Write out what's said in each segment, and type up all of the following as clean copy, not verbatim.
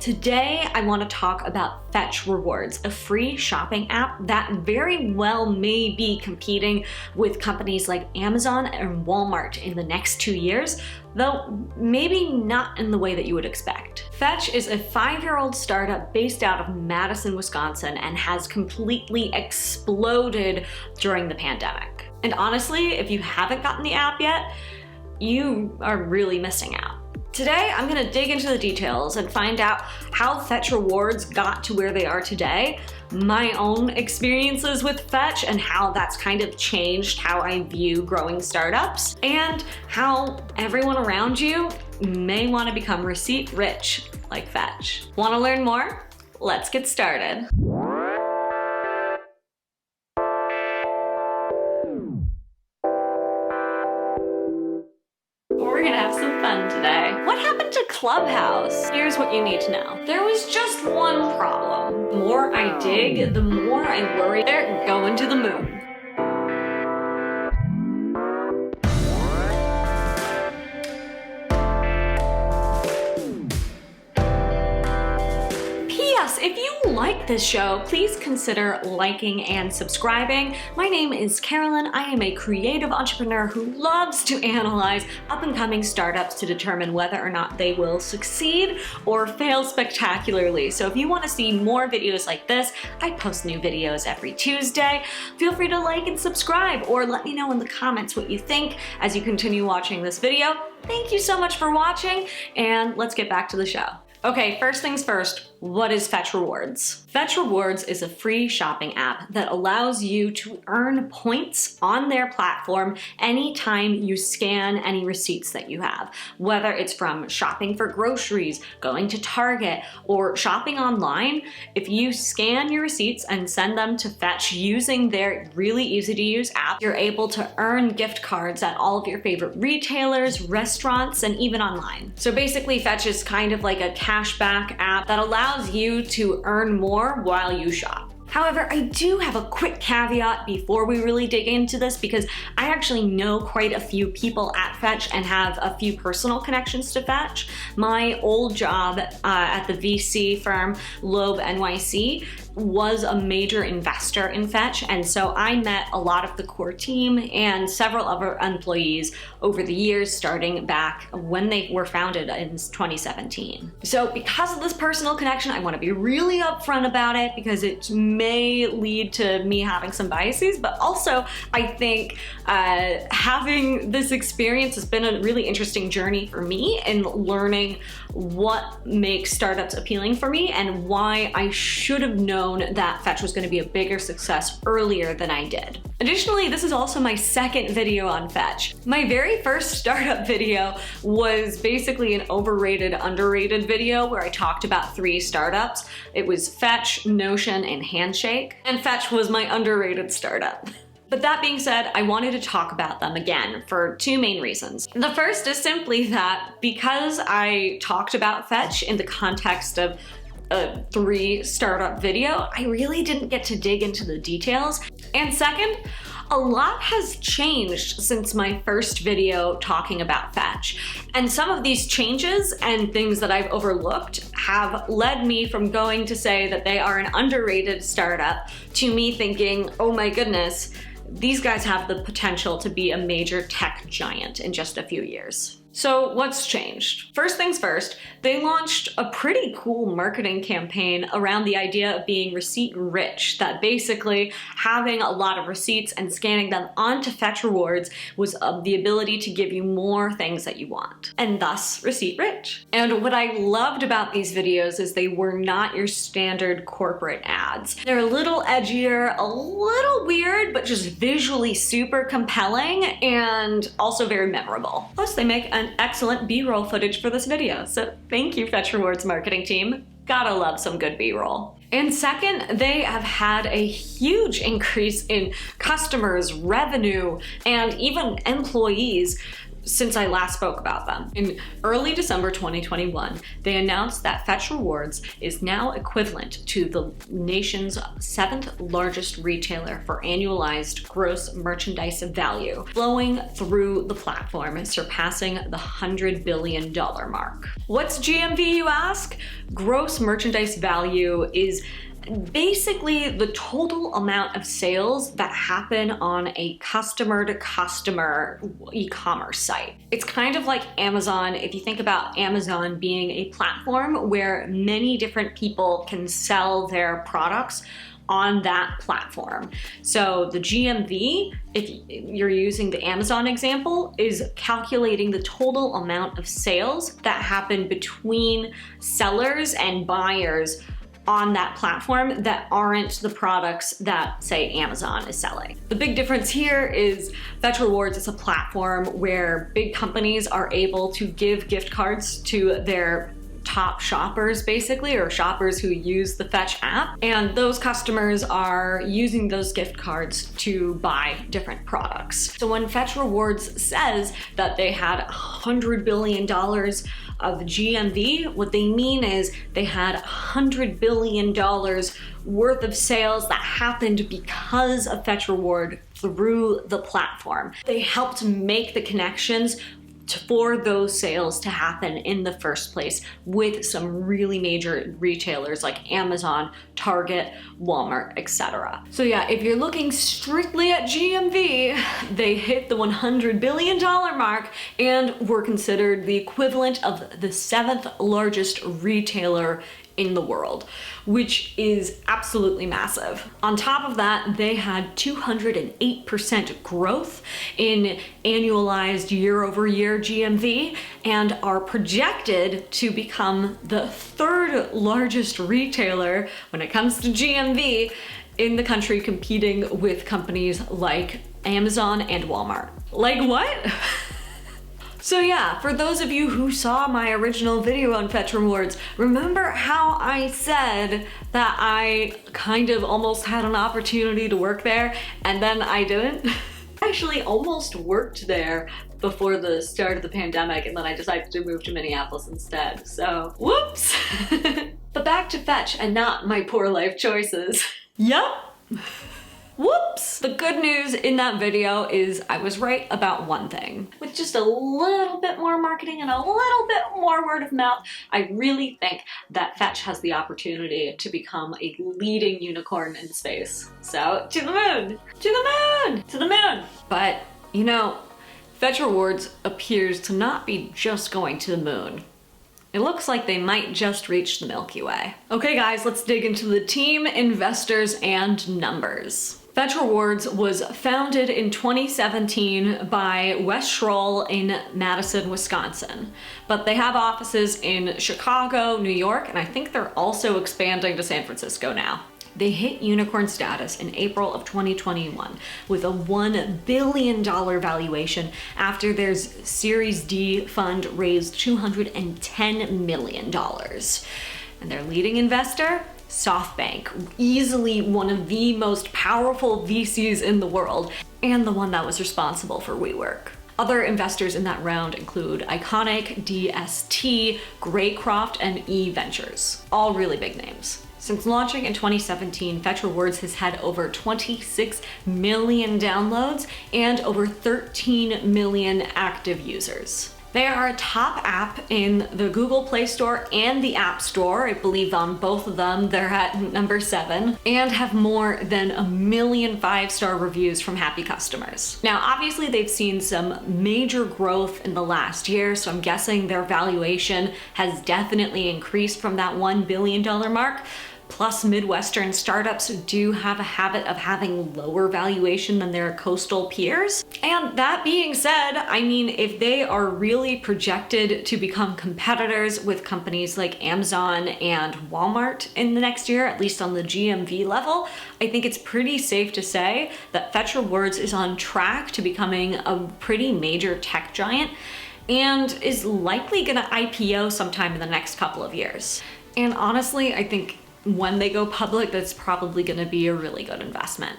today I want to talk about Fetch Rewards, a free shopping app that very well may be competing with companies like Amazon and Walmart in the next 2 years, though maybe not in the way that you would expect. Fetch is a 5-year-old startup based out of Madison, Wisconsin, and has completely exploded during the pandemic. And honestly, if you haven't gotten the app yet, you are really missing out. Today, I'm gonna dig into the details and find out how Fetch Rewards got to where they are today, my own experiences with Fetch and how that's kind of changed how I view growing startups, and how everyone around you may wanna become receipt rich like Fetch. Wanna learn more? Let's get started. We're gonna have some fun today. What happened to Clubhouse? Here's what you need to know. There was just one problem. The more I dig, the more I worry they're going to the moon. If you like this show, please consider liking and subscribing. My name is Carolyn. I am a creative entrepreneur who loves to analyze up-and-coming startups to determine whether or not they will succeed or fail spectacularly. So if you want to see more videos like this, I post new videos every Tuesday. Feel free to like and subscribe, or let me know in the comments what you think as you continue watching this video. Thank you so much for watching, and let's get back to the show. Okay, first things first, what is Fetch Rewards? Fetch Rewards is a free shopping app that allows you to earn points on their platform anytime you scan any receipts that you have, whether it's from shopping for groceries, going to Target, or shopping online. If you scan your receipts and send them to Fetch using their really easy to use app, you're able to earn gift cards at all of your favorite retailers, restaurants, and even online. So basically, Fetch is kind of like a cashback app that allows you to earn more while you shop. However, I do have a quick caveat before we really dig into this, because I actually know quite a few people at Fetch and have a few personal connections to Fetch. My old job at the VC firm Loeb NYC was a major investor in Fetch, and so I met a lot of the core team and several other employees over the years, starting back when they were founded in 2017. So because of this personal connection, I want to be really upfront about it, because it may lead to me having some biases, but also I think having this experience has been a really interesting journey for me in learning what makes startups appealing for me and why I should have known that Fetch was going to be a bigger success earlier than I did. Additionally, this is also my second video on Fetch. My very first startup video was basically an overrated, underrated video where I talked about 3 startups. It was Fetch, Notion, and Handshake, and Fetch was my underrated startup. But that being said, I wanted to talk about them again for 2 main reasons. The first is simply that because I talked about Fetch in the context of a 3 startup video, I really didn't get to dig into the details. And second, a lot has changed since my first video talking about Fetch. And some of these changes and things that I've overlooked have led me from going to say that they are an underrated startup to me thinking, oh my goodness, these guys have the potential to be a major tech giant in just a few years. So what's changed? First things first, they launched a pretty cool marketing campaign around the idea of being receipt rich, that basically having a lot of receipts and scanning them onto Fetch Rewards was the ability to give you more things that you want, and thus receipt rich. And what I loved about these videos is they were not your standard corporate ads. They're a little edgier, a little weird, but just visually super compelling and also very memorable. Plus, they make an excellent B-roll footage for this video, so thank you, Fetch Rewards marketing team. Gotta love some good B-roll. And second, they have had a huge increase in customers, revenue, and even employees since I last spoke about them. In early December 2021, they announced that Fetch Rewards is now equivalent to the nation's 7th largest retailer for annualized gross merchandise value, flowing through the platform, surpassing the $100 billion mark. What's GMV, you ask? Gross merchandise value is basically the total amount of sales that happen on a customer-to-customer e-commerce site. It's kind of like Amazon, if you think about Amazon being a platform where many different people can sell their products on that platform. So the GMV, if you're using the Amazon example, is calculating the total amount of sales that happen between sellers and buyers on that platform that aren't the products that, say, Amazon is selling. The big difference here is Fetch Rewards is a platform where big companies are able to give gift cards to their top shoppers, basically, or shoppers who use the Fetch app. And those customers are using those gift cards to buy different products. So when Fetch Rewards says that they had $100 billion of GMV, what they mean is they had $100 billion worth of sales that happened because of Fetch Reward through the platform. They helped make the connections for those sales to happen in the first place with some really major retailers like Amazon, Target, Walmart, etc. So yeah, if you're looking strictly at GMV, they hit the $100 billion mark and were considered the equivalent of the 7th largest retailer in the world, which is absolutely massive. On top of that, they had 208% growth in annualized year-over-year GMV and are projected to become the 3rd largest retailer when it comes to GMV in the country, competing with companies like Amazon and Walmart. Like what? So yeah, for those of you who saw my original video on Fetch Rewards, remember how I said that I kind of almost had an opportunity to work there and then I didn't? I actually almost worked there before the start of the pandemic, and then I decided to move to Minneapolis instead, so whoops. But back to Fetch and not my poor life choices. Yup. Whoops! The good news in that video is I was right about one thing. With just a little bit more marketing and a little bit more word of mouth, I really think that Fetch has the opportunity to become a leading unicorn in space. So, to the moon! To the moon! To the moon! But, you know, Fetch Rewards appears to not be just going to the moon. It looks like they might just reach the Milky Way. Okay guys, let's dig into the team, investors, and numbers. Fetch Rewards was founded in 2017 by Wes Schroll in Madison, Wisconsin. But they have offices in Chicago, New York, and I think they're also expanding to San Francisco now. They hit unicorn status in April of 2021 with a $1 billion valuation after their Series D fund raised $210 million. And their leading investor? SoftBank, easily one of the most powerful VCs in the world, and the one that was responsible for WeWork. Other investors in that round include Iconic, DST, Greycroft, and E Ventures. All really big names. Since launching in 2017, Fetch Rewards has had over 26 million downloads and over 13 million active users. They are a top app in the Google Play Store and the App Store. I believe on both of them they're at number 7 and have more than 1 million 5-star reviews from happy customers. Now, obviously they've seen some major growth in the last year, so I'm guessing their valuation has definitely increased from that $1 billion mark. Plus, Midwestern startups do have a habit of having lower valuation than their coastal peers. And that being said, I mean, if they are really projected to become competitors with companies like Amazon and Walmart in the next year, at least on the GMV level, I think it's pretty safe to say that Fetch Rewards is on track to becoming a pretty major tech giant and is likely gonna IPO sometime in the next couple of years. And honestly, I think when they go public, that's probably gonna be a really good investment.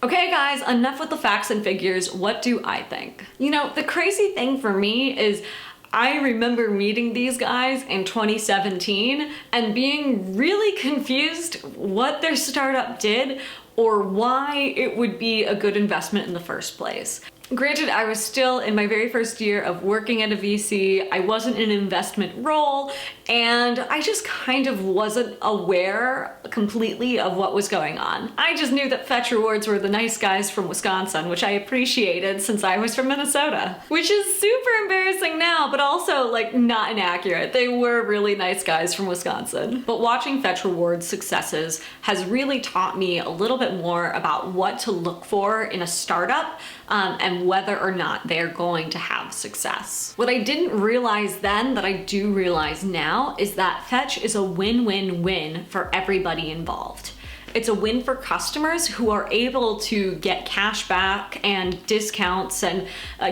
Okay guys, enough with the facts and figures. What do I think? You know, the crazy thing for me is I remember meeting these guys in 2017 and being really confused what their startup did or why it would be a good investment in the first place. Granted, I was still in my very first year of working at a VC, I wasn't in an investment role, and I just kind of wasn't aware completely of what was going on. I just knew that Fetch Rewards were the nice guys from Wisconsin, which I appreciated since I was from Minnesota. Which is super embarrassing now, but also like not inaccurate. They were really nice guys from Wisconsin. But watching Fetch Rewards' successes has really taught me a little bit more about what to look for in a startup and whether or not they're going to have success. What I didn't realize then that I do realize now is that Fetch is a win-win-win for everybody involved. It's a win for customers who are able to get cash back and discounts and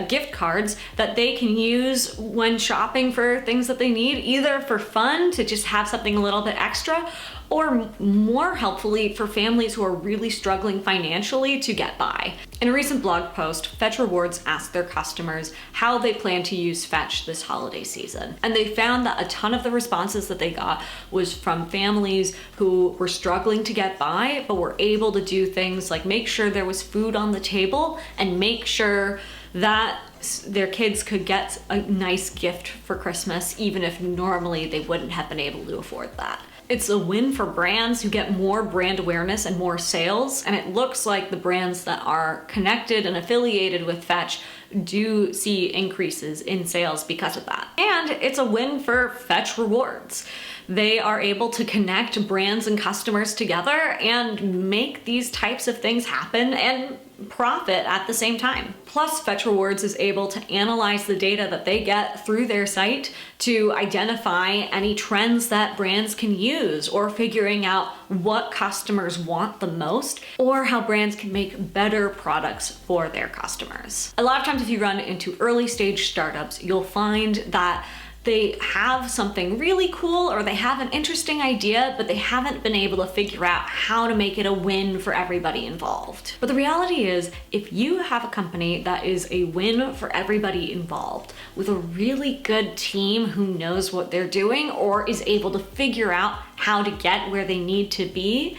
gift cards that they can use when shopping for things that they need, either for fun, to just have something a little bit extra, or more helpfully for families who are really struggling financially to get by. In a recent blog post, Fetch Rewards asked their customers how they plan to use Fetch this holiday season. And they found that a ton of the responses that they got was from families who were struggling to get by, but were able to do things like make sure there was food on the table and make sure that their kids could get a nice gift for Christmas, even if normally they wouldn't have been able to afford that. It's a win for brands who get more brand awareness and more sales, and it looks like the brands that are connected and affiliated with Fetch do see increases in sales because of that. And it's a win for Fetch Rewards. They are able to connect brands and customers together and make these types of things happen and profit at the same time. Plus, Fetch Rewards is able to analyze the data that they get through their site to identify any trends that brands can use, or figuring out what customers want the most, or how brands can make better products for their customers. A lot of times if you run into early stage startups, you'll find that they have something really cool or they have an interesting idea, but they haven't been able to figure out how to make it a win for everybody involved. But the reality is, if you have a company that is a win for everybody involved, with a really good team who knows what they're doing or is able to figure out how to get where they need to be,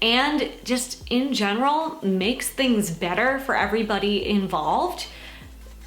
and just in general makes things better for everybody involved,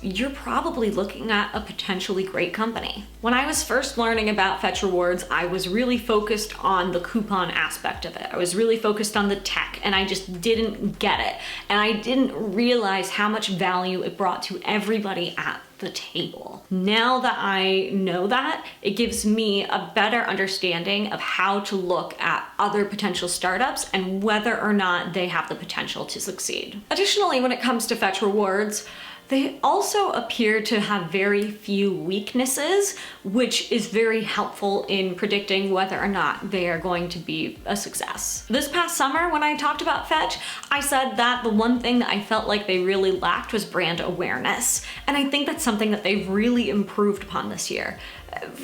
you're probably looking at a potentially great company. When I was first learning about Fetch Rewards, I was really focused on the coupon aspect of it. I was really focused on the tech, and I just didn't get it. And I didn't realize how much value it brought to everybody at the table. Now that I know that, it gives me a better understanding of how to look at other potential startups and whether or not they have the potential to succeed. Additionally, when it comes to Fetch Rewards, they also appear to have very few weaknesses, which is very helpful in predicting whether or not they are going to be a success. This past summer, when I talked about Fetch, I said that the one thing that I felt like they really lacked was brand awareness. And I think that's something that they've really improved upon this year.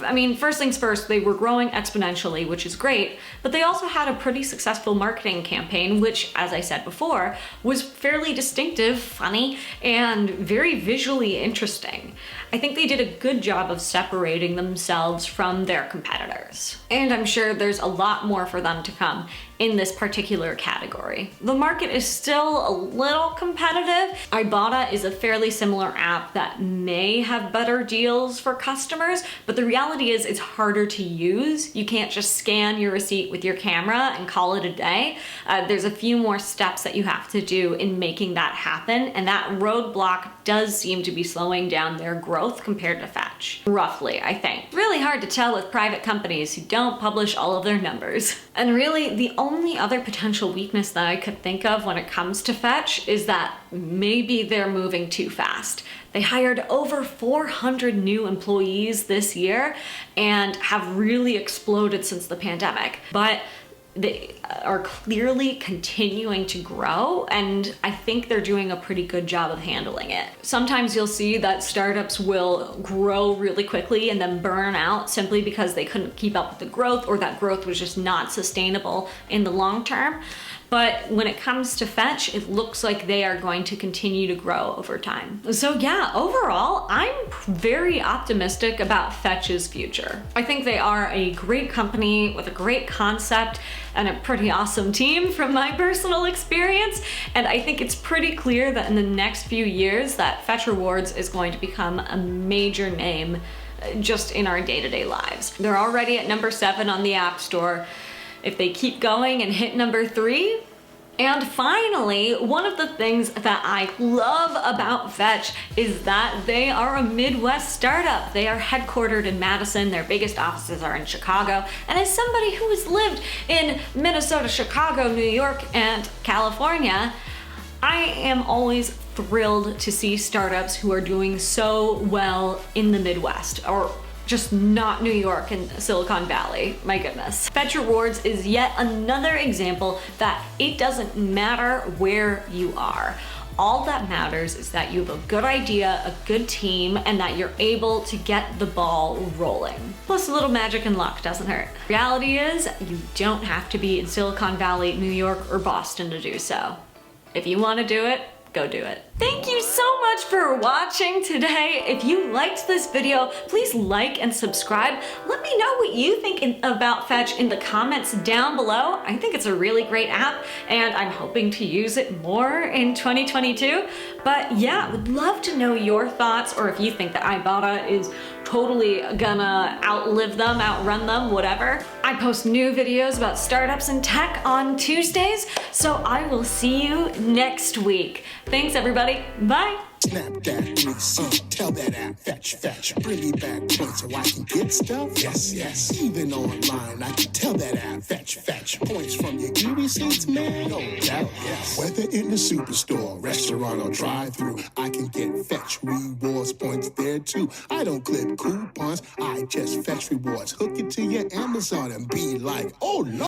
I mean, first things first, they were growing exponentially, which is great, but they also had a pretty successful marketing campaign, which, as I said before, was fairly distinctive, funny, and very visually interesting. I think they did a good job of separating themselves from their competitors. And I'm sure there's a lot more for them to come in this particular category. The market is still a little competitive. Ibotta is a fairly similar app that may have better deals for customers, but the reality is it's harder to use. You can't just scan your receipt with your camera and call it a day. There's a few more steps that you have to do in making that happen, and that roadblock does seem to be slowing down their growth compared to Fetch. Roughly, I think. Really hard to tell with private companies who don't publish all of their numbers. And really, the only other potential weakness that I could think of when it comes to Fetch is that maybe they're moving too fast. They hired over 400 new employees this year and have really exploded since the pandemic. But they are clearly continuing to grow, and I think they're doing a pretty good job of handling it. Sometimes you'll see that startups will grow really quickly and then burn out simply because they couldn't keep up with the growth, or that growth was just not sustainable in the long term. But when it comes to Fetch, it looks like they are going to continue to grow over time. So yeah, overall, I'm very optimistic about Fetch's future. I think they are a great company with a great concept and a pretty awesome team from my personal experience. And I think it's pretty clear that in the next few years that Fetch Rewards is going to become a major name just in our day-to-day lives. They're already at number 7 on the App Store. If they keep going and hit number 3, and finally, one of the things that I love about Fetch is that they are a Midwest startup. They are headquartered in Madison. Their biggest offices are in Chicago. And as somebody who has lived in Minnesota, Chicago, New York, and California, I am always thrilled to see startups who are doing so well in the Midwest, or just not New York and Silicon Valley, my goodness. Fetch Rewards is yet another example that it doesn't matter where you are. All that matters is that you have a good idea, a good team, and that you're able to get the ball rolling. Plus a little magic and luck doesn't hurt. Reality is, you don't have to be in Silicon Valley, New York, or Boston to do so. If you want to do it, go do it. Thank you so much for watching today. If you liked this video, please like and subscribe. Let me know what you think about Fetch in the comments down below. I think it's a really great app and I'm hoping to use it more in 2022. But yeah, would love to know your thoughts, or if you think that Ibotta is totally gonna outlive them, outrun them, whatever. I post new videos about startups and tech on Tuesdays, so I will see you next week. Thanks everybody, bye. Snap that 360, tell that app, fetch, bring me back points so I can get stuff. Yes, even online, I can tell that app, fetch, points from your e-receipts, man, no doubt, yes. Whether in the superstore, restaurant, or drive-through, I can get Fetch Rewards points there too. I don't clip coupons, I just Fetch Rewards, hook it to your Amazon and be like, oh no.